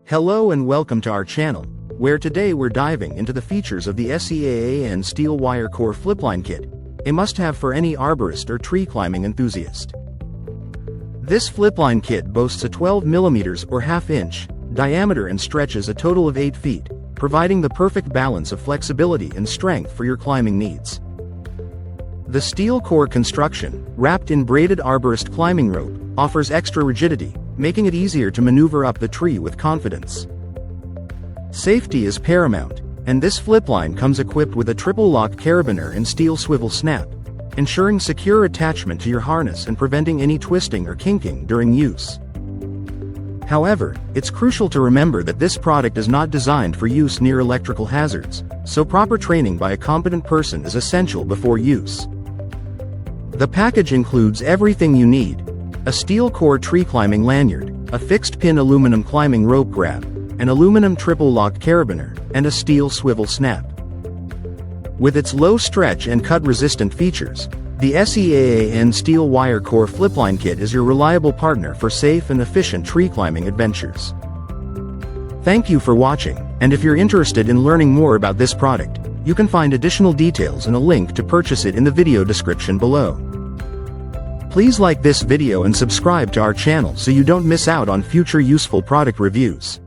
Hello and welcome to our channel, where today we're diving into the features of the SEAAN steel wire core Flipline kit, a must-have for any arborist or tree climbing enthusiast. This Flipline kit boasts a 12mm or ½ inch diameter and stretches a total of 8 feet, providing the perfect balance of flexibility and strength for your climbing needs. The steel core construction, wrapped in braided arborist climbing rope, offers extra rigidity, making it easier to maneuver up the tree with confidence. Safety is paramount, and this Flipline comes equipped with a triple-lock carabiner and steel swivel snap, ensuring secure attachment to your harness and preventing any twisting or kinking during use. However, it's crucial to remember that this product is not designed for use near electrical hazards, so proper training by a competent person is essential before use. The package includes everything you need: a steel core tree climbing lanyard, a fixed-pin aluminum climbing rope grab, an aluminum triple-lock carabiner, and a steel swivel snap. With its low stretch and cut-resistant features, the SEAAN steel wire core Flipline kit is your reliable partner for safe and efficient tree climbing adventures. Thank you for watching, and if you're interested in learning more about this product, you can find additional details and a link to purchase it in the video description below. Please like this video and subscribe to our channel so you don't miss out on future useful product reviews.